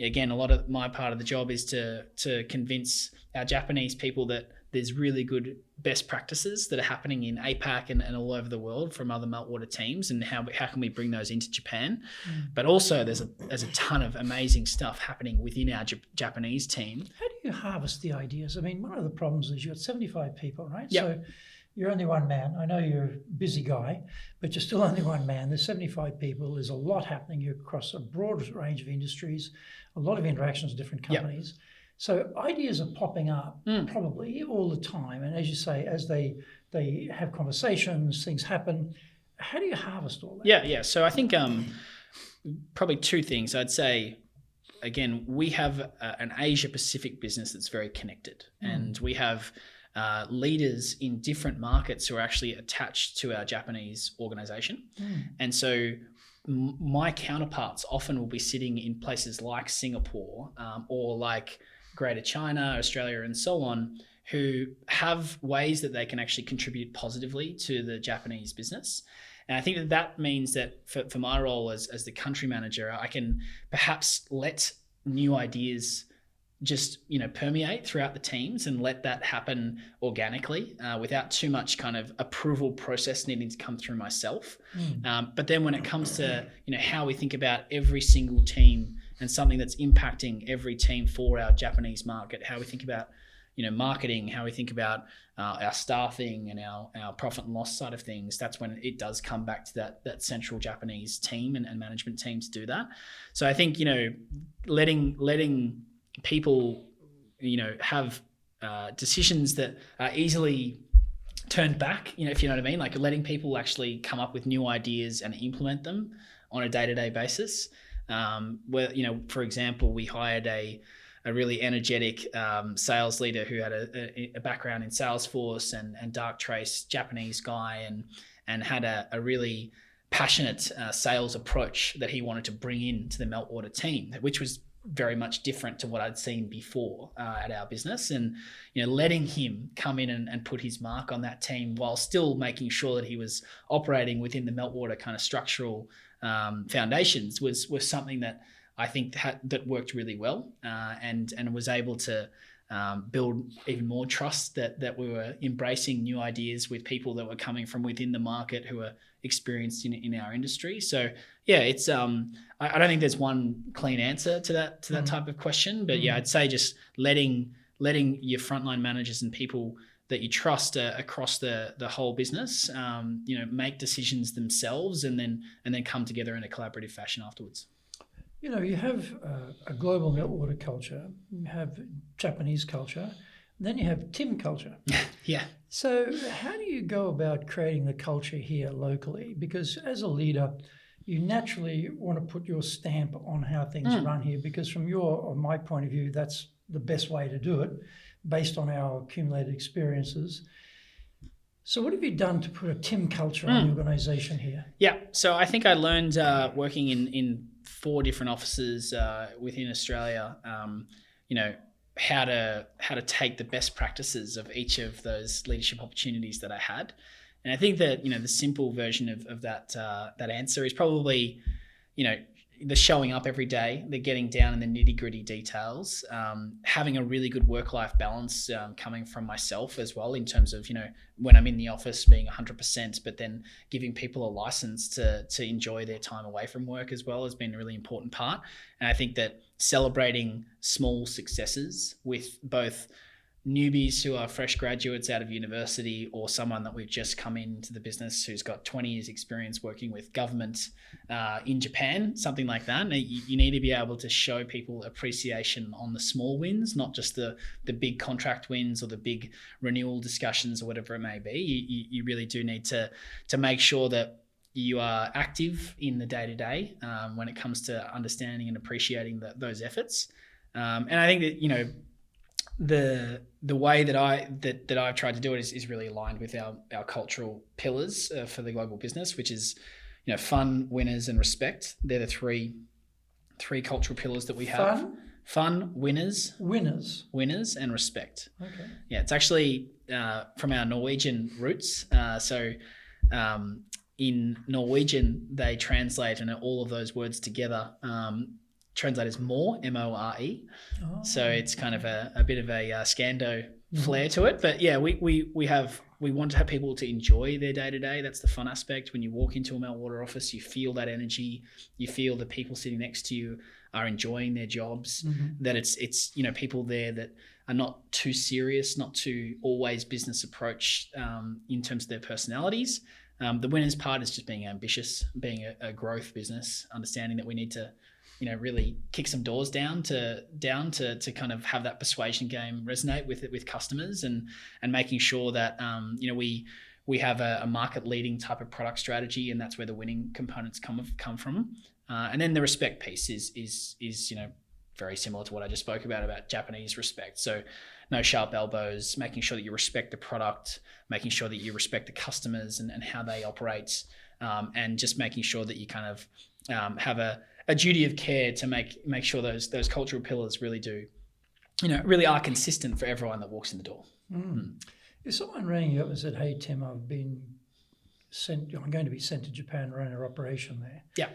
Speaker 2: again, a lot of my part of the job is to convince our Japanese people that there's really good best practices that are happening in APAC and all over the world from other Meltwater teams, and how can we bring those into Japan. But also there's a ton of amazing stuff happening within our Japanese team.
Speaker 1: How do you harvest the ideas? I mean, one of the problems is you've got 75 people, right?
Speaker 2: Yep.
Speaker 1: So you're only one man. I know you're a busy guy, but you're still only one man. There's 75 people. There's a lot happening across a broad range of industries, a lot of interactions with different companies. Yep. So ideas are popping up probably all the time. And as you say, as they have conversations, things happen. How do you harvest all that?
Speaker 2: Yeah. So I think probably two things. I'd say, again, we have an Asia Pacific business that's very connected, and we have leaders in different markets who are actually attached to our Japanese organization. And so my counterparts often will be sitting in places like Singapore or like Greater China, Australia, and so on, who have ways that they can actually contribute positively to the Japanese business. And I think that means that for my role as the country manager, I can perhaps let new ideas just permeate throughout the teams and let that happen organically without too much kind of approval process needing to come through myself. But then when it comes to how we think about every single team and something that's impacting every team for our Japanese market, how we think about marketing, how we think about our staffing and our profit and loss side of things, that's when it does come back to that central Japanese team and management team to do that. So I think letting people have decisions that are easily turned back, if you know what I mean, like letting people actually come up with new ideas and implement them on a day-to-day basis. For example, we hired a really energetic sales leader who had a background in Salesforce and Darktrace, Japanese guy, and had a really passionate sales approach that he wanted to bring into the Meltwater team, which was very much different to what I'd seen before at our business. And letting him come in and put his mark on that team while still making sure that he was operating within the Meltwater kind of structural foundations was something that I think that worked really well, and was able to build even more trust that we were embracing new ideas with people that were coming from within the market who are experienced in our industry. So yeah, it's I don't think there's one clean answer to that type of question, but yeah, I'd say just letting your frontline managers and people that you trust across the whole business, make decisions themselves and then come together in a collaborative fashion afterwards.
Speaker 1: You have a global Meltwater culture, you have Japanese culture, and then you have Tim culture.
Speaker 2: Yeah.
Speaker 1: So how do you go about creating the culture here locally? Because as a leader, you naturally want to put your stamp on how things run here, because from my point of view, that's the best way to do it based on our accumulated experiences. So what have you done to put a Tim culture on the organisation here?
Speaker 2: Yeah, so I think I learned working in 4 different offices within Australia, how to take the best practices of each of those leadership opportunities that I had. And I think that, the simple version of that answer is probably, the showing up every day, the getting down in the nitty-gritty details, having a really good work-life balance coming from myself as well, in terms of, when I'm in the office being 100%, but then giving people a license to enjoy their time away from work as well has been a really important part. And I think that celebrating small successes with both newbies who are fresh graduates out of university, or someone that we've just come into the business who's got 20 years experience working with government in Japan, something like that. And you need to be able to show people appreciation on the small wins, not just the big contract wins or the big renewal discussions or whatever it may be. You really do need to make sure that you are active in the day-to-day when it comes to understanding and appreciating those efforts. And I think that, the way that I've tried to do it is really aligned with our cultural pillars for the global business, which is, fun, winners, and respect. They're the three cultural pillars that we have. Fun, winners, and respect.
Speaker 1: Okay.
Speaker 2: Yeah, it's actually from our Norwegian roots. In Norwegian, they translate, and all of those words together translate as more, M-O-R-E.
Speaker 1: Oh.
Speaker 2: So it's kind of a bit of a Scando flair to it. But yeah, we want to have people to enjoy their day-to-day. That's the fun aspect. When you walk into a Meltwater office, you feel that energy. You feel the people sitting next to you are enjoying their jobs, that it's people there that are not too serious, not too always business approach in terms of their personalities. The winners part is just being ambitious, being a growth business, understanding that we need to really kick some doors down to kind of have that persuasion game resonate with customers, and making sure that we have a market leading type of product strategy, and that's where the winning components come from. And then the respect piece is very similar to what I just spoke about Japanese respect. So no sharp elbows, making sure that you respect the product, making sure that you respect the customers and how they operate, and just making sure that you kind of have a duty of care to make sure those cultural pillars really do, really are consistent for everyone that walks in the door.
Speaker 1: If someone rang you up and said, "Hey Tim, I'm going to be sent to Japan to run an operation there.
Speaker 2: Yeah.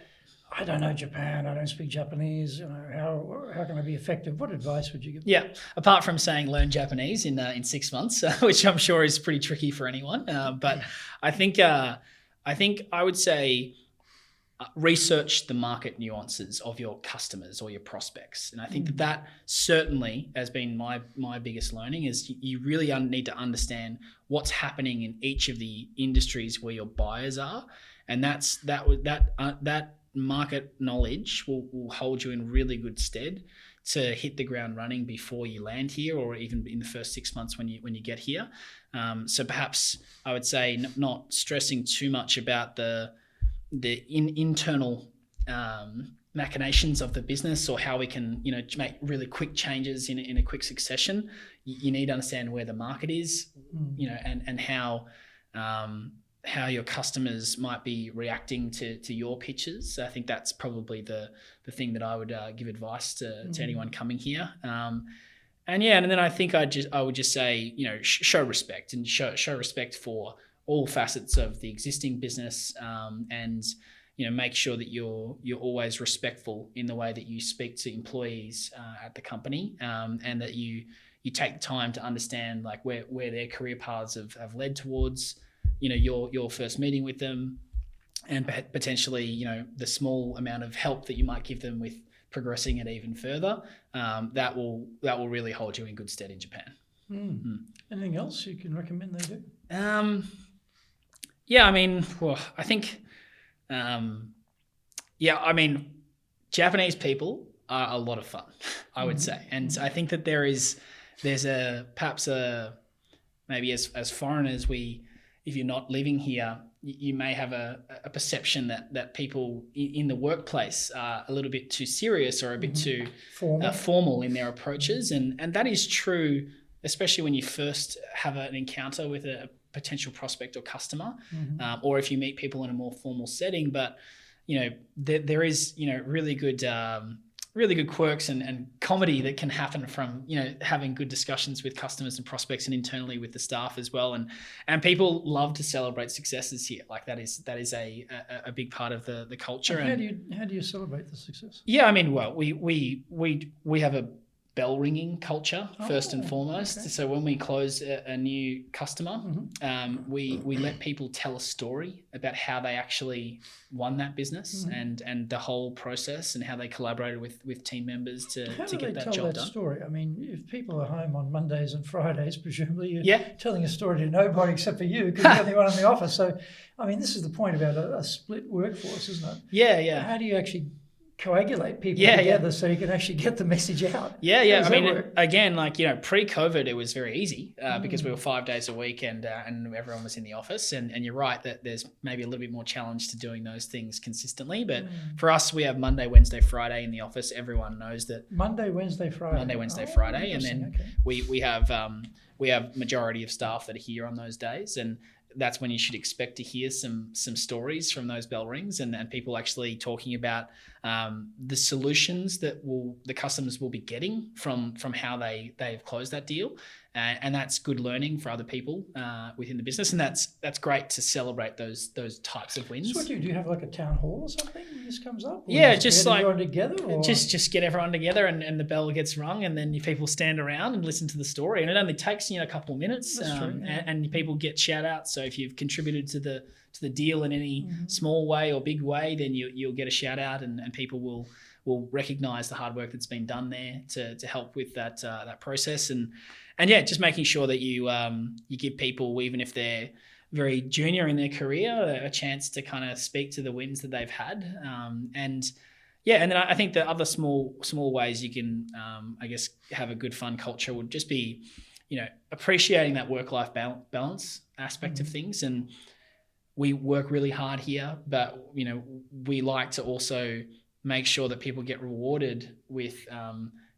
Speaker 1: I don't know Japan. I don't speak Japanese. How can I be effective?" What advice would you give?
Speaker 2: Yeah, apart from saying learn Japanese in 6 months, which I'm sure is pretty tricky for anyone. But I think I would say research the market nuances of your customers or your prospects, and I think that certainly has been my biggest learning. Is you really need to understand what's happening in each of the industries where your buyers are, and that market knowledge will hold you in really good stead to hit the ground running before you land here, or even in the first 6 months when you get here. So perhaps I would say not stressing too much about the internal machinations of the business, or how we can make really quick changes in a quick succession. You need to understand where the market is, and how your customers might be reacting to your pitches. I think that's probably the thing that I would give advice to anyone coming here. And then I think I would just say, show respect, and show respect for all facets of the existing business, and make sure that you're always respectful in the way that you speak to employees at the company, and that you take the time to understand like where their career paths have led towards. Your first meeting with them, and potentially, the small amount of help that you might give them with progressing it even further. That will really hold you in good stead in Japan.
Speaker 1: Anything else you can recommend they do?
Speaker 2: I think, Japanese people are a lot of fun, I would say. And I think that there's perhaps maybe as foreigners, if you're not living here, you may have a perception that people in the workplace are a little bit too serious, or a bit too formal in their approaches. And that is true, especially when you first have an encounter with a potential prospect or customer, or if you meet people in a more formal setting. But, there is, really good quirks and comedy that can happen from, having good discussions with customers and prospects, and internally with the staff as well. And people love to celebrate successes here. Like that is a big part of the culture.
Speaker 1: And how do you celebrate the success?
Speaker 2: Yeah, we have a bell ringing culture first and foremost. Okay. So when we close a new customer, we let people tell a story about how they actually won that business, and the whole process, and how they collaborated with team members to get that job done. How do they tell that
Speaker 1: story? I mean, if people are home on Mondays and Fridays, presumably you're telling a story to nobody except for you, because you're the only one in the office. So, this is the point about a split workforce, isn't it?
Speaker 2: Yeah.
Speaker 1: How do you actually coagulate people together so you can actually get the message out?
Speaker 2: Again, pre-COVID, it was very easy because we were 5 days a week, and everyone was in the office. And you're right that there's maybe a little bit more challenge to doing those things consistently. But for us, we have Monday, Wednesday, Friday in the office. Everyone knows that
Speaker 1: Monday, Wednesday, Friday,
Speaker 2: and then we have majority of staff that are here on those days, and that's when you should expect to hear some stories from those bell rings, and people actually talking about the solutions that the customers will be getting from how they've closed that deal, and that's good learning for other people within the business, and that's great to celebrate those types of wins.
Speaker 1: So what do you have, like a town hall or something when this comes up?
Speaker 2: Or just like
Speaker 1: everyone together, or?
Speaker 2: just get everyone together, and the bell gets rung, and then people stand around and listen to the story, and it only takes a couple of minutes.
Speaker 1: That's true,
Speaker 2: and people get shout outs. So if you've contributed to the deal in any small way or big way, then you'll get a shout out, and people will recognize the hard work that's been done there to help with that process. And just making sure that you give people, even if they're very junior in their career, a chance to kind of speak to the wins that they've had. And then I think the other small ways you can, have a good fun culture would just be, appreciating that work-life balance aspect of things. And we work really hard here, but, we like to also make sure that people get rewarded with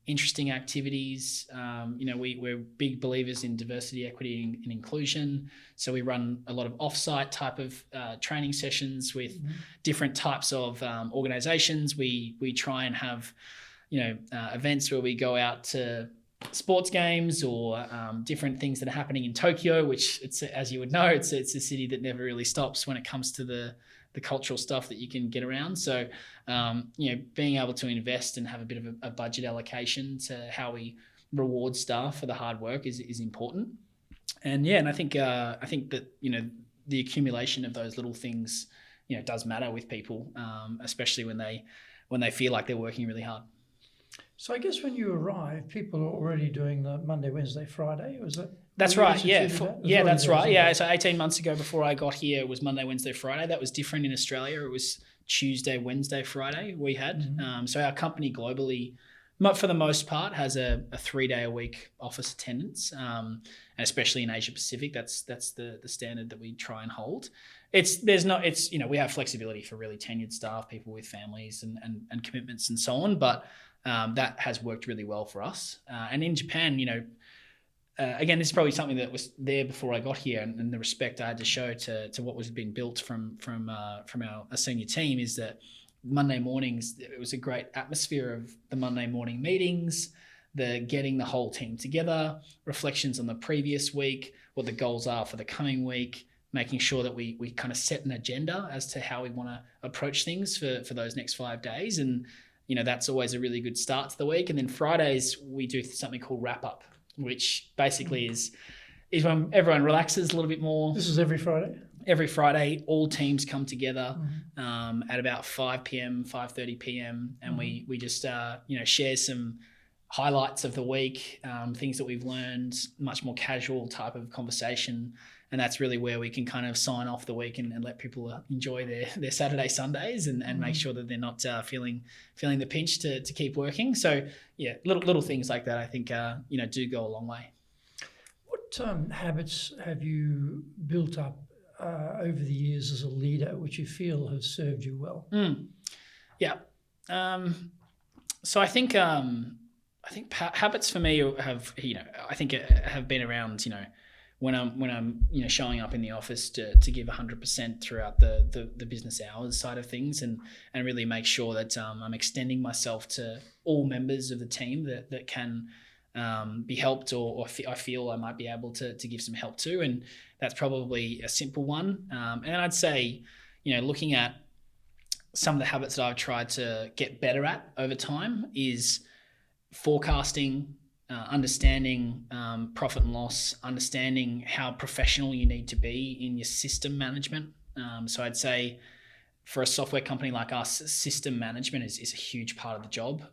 Speaker 2: interesting activities. We're big believers in diversity, equity, and inclusion. So we run a lot of off-site type of training sessions with different types of organizations. We try and have, events where we go out to sports games or different things that are happening in Tokyo, which as you would know, it's a city that never really stops when it comes to the cultural stuff that you can get around. So, being able to invest and have a bit of a budget allocation to how we reward staff for the hard work is important. And I think that, the accumulation of those little things, does matter with people, especially when they feel like they're working really hard.
Speaker 1: So I guess when you arrive, people are already doing the Monday, Wednesday, Friday. Was that?
Speaker 2: That's right. Yeah. That's right. Yeah. So 18 months ago, before I got here, it was Monday, Wednesday, Friday. That was different in Australia. It was Tuesday, Wednesday, Friday we had. So our company globally for the most part, has a 3-day-a-week office attendance, and especially in Asia Pacific, that's the standard that we try and hold. We have flexibility for really tenured staff, people with families and commitments and so on, but that has worked really well for us. And in Japan, again, this is probably something that was there before I got here, and the respect I had to show to what was being built from our senior team is that Monday mornings, it was a great atmosphere of the Monday morning meetings, getting the whole team together, reflections on the previous week, what the goals are for the coming week, making sure that we kind of set an agenda as to how we want to approach things for those next 5 days. And, that's always a really good start to the week. And then Fridays, we do something called wrap up, which basically is when everyone relaxes a little bit more.
Speaker 1: This is every Friday?
Speaker 2: Every Friday, all teams come together at about 5 p.m., 5:30 p.m. and we just, share some highlights of the week, things that we've learned, much more casual type of conversation. And that's really where we can kind of sign off the week and let people enjoy their Saturday, Sundays and make sure that they're not feeling the pinch to keep working. So, yeah, little things like that, I think, do go a long way.
Speaker 1: What habits have you built up over the years as a leader, which you feel have served you well?
Speaker 2: Yeah. So I think habits for me have been around, when I'm showing up in the office to give 100% throughout the business hours side of things and really make sure that I'm extending myself to all members of the team that can be helped or I feel I might be able to give some help to. And that's probably a simple one. And I'd say, looking at some of the habits that I've tried to get better at over time is forecasting, understanding profit and loss, understanding how professional you need to be in your system management. So I'd say for a software company like us, system management is a huge part of the job.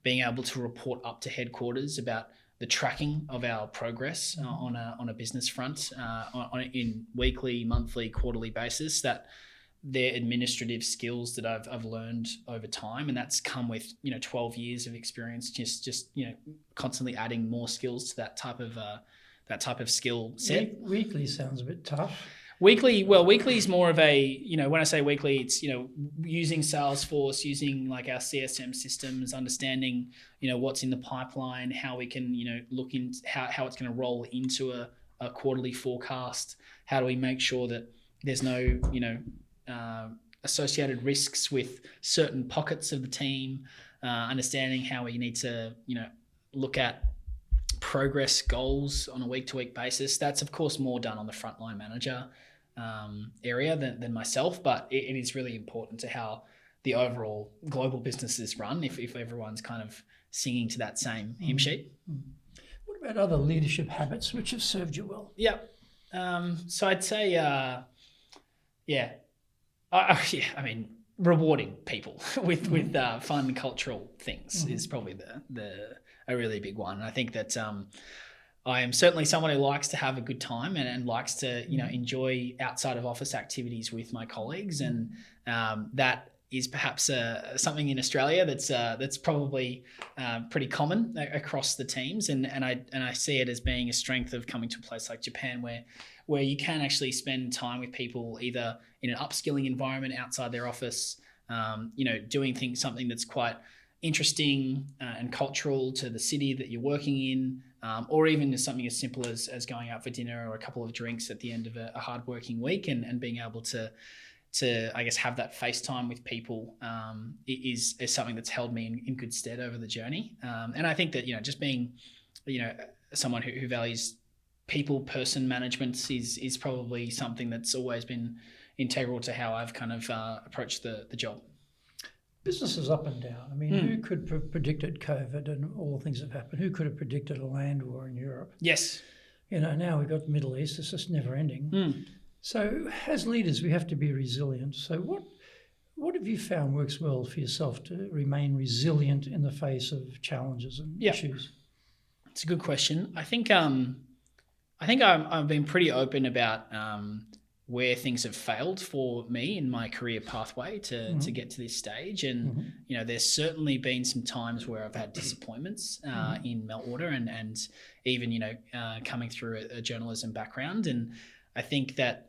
Speaker 2: Being able to report up to headquarters about the tracking of our progress on a business front in weekly, monthly, quarterly basis, that they're administrative skills that I've learned over time, and that's come with 12 years of experience, just constantly adding more skills to that type of skill set.
Speaker 1: Weekly sounds a bit tough.
Speaker 2: Weekly is more of a, when I say weekly, it's, using Salesforce, using like our CSM systems, understanding, what's in the pipeline, how we can, look into how it's going to roll into a quarterly forecast. How do we make sure that there's no, associated risks with certain pockets of the team, understanding how we need to, look at progress goals on a week-to-week basis. That's, of course, more done on the frontline manager area than myself, but it is really important to how the overall global business is run if everyone's kind of singing to that same hymn sheet.
Speaker 1: What about other leadership habits which have served you well?
Speaker 2: Yeah. So I'd say, rewarding people with fun cultural things is probably a really big one. And I think that I am certainly someone who likes to have a good time and likes to enjoy outside of office activities with my colleagues, and that is perhaps something in Australia that's probably pretty common across the teams, and I see it as being a strength of coming to a place like Japan where you can actually spend time with people either in an upskilling environment outside their office, doing something that's quite interesting and cultural to the city that you're working in, or even something as simple as going out for dinner or a couple of drinks at the end of a hard-working week and being able to I guess have that face time with people is something that's held me in good stead over the journey. And I think that, just being, someone who values person management is probably something that's always been integral to how I've kind of approached the job.
Speaker 1: Business is up and down. I mean, who could have predicted COVID and all the things that have happened? Who could have predicted a land war in Europe?
Speaker 2: Yes.
Speaker 1: Now we've got the Middle East. It's just never ending. So as leaders, we have to be resilient. So what have you found works well for yourself to remain resilient in the face of challenges and issues?
Speaker 2: It's a good question. I think I've been pretty open about where things have failed for me in my career pathway to get to this stage. And, there's certainly been some times where I've had disappointments in Meltwater and even, coming through a journalism background. And I think that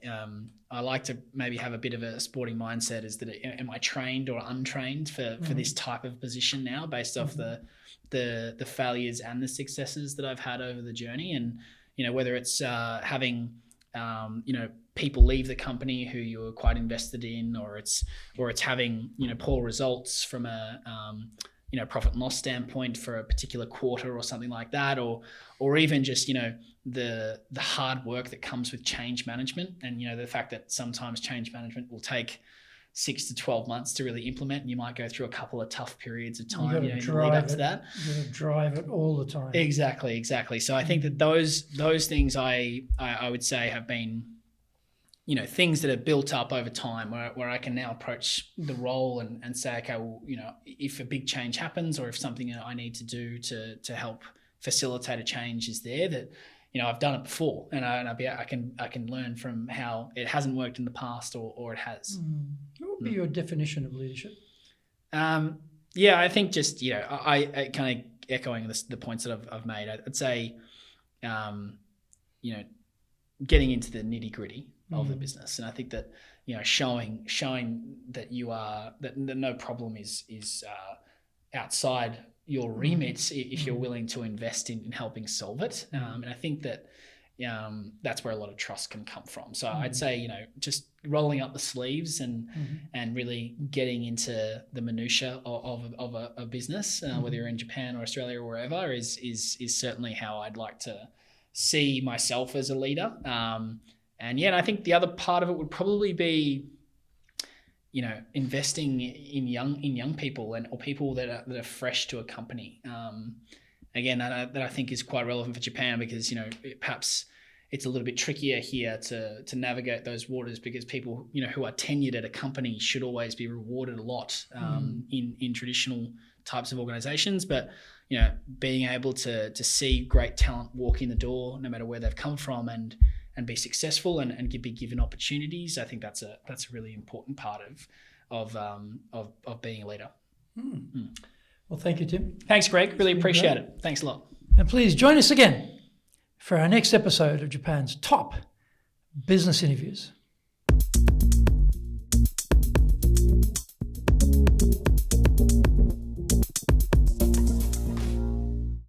Speaker 2: I like to maybe have a bit of a sporting mindset, is that am I trained or untrained for this type of position now, based off the failures and the successes that I've had over the journey. And, whether it's having, people leave the company who you were quite invested in, or it's having, poor results from a, profit and loss standpoint for a particular quarter or something like that, or even just, the hard work that comes with change management, and, the fact that sometimes change management will take 6 to 12 months to really implement, and you might go through a couple of tough periods of time, in the lead up to that.
Speaker 1: You got to drive it all the time.
Speaker 2: Exactly. So I think that those things I would say have been, things that have built up over time, where I can now approach the role and say, okay, well, if a big change happens, or if something that I need to do to help facilitate a change is there, that, I've done it before, and I can learn from how it hasn't worked in the past or it has.
Speaker 1: What would be your definition of leadership?
Speaker 2: I think just, I kind of echoing the points that I've made, I'd say, getting into the nitty gritty of the business. And I think that, showing that that no problem is outside your remit, if you're willing to invest in helping solve it. And I think that that's where a lot of trust can come from. So I'd say, just rolling up the sleeves and really getting into the minutiae of a business, whether you're in Japan or Australia or wherever, is certainly how I'd like to see myself as a leader. And I think the other part of it would probably be, investing in young people or people that are fresh to a company. Again, that I think is quite relevant for Japan, because perhaps it's a little bit trickier here to navigate those waters, because people who are tenured at a company should always be rewarded a lot in traditional types of organizations. But being able to see great talent walk in the door, no matter where they've come from, and be successful and be given opportunities, I think that's a really important part of being a leader.
Speaker 1: Well, thank you, Tim.
Speaker 2: Thanks, Greg. Really appreciate it. Thanks a lot.
Speaker 1: And please join us again for our next episode of Japan's top business interviews.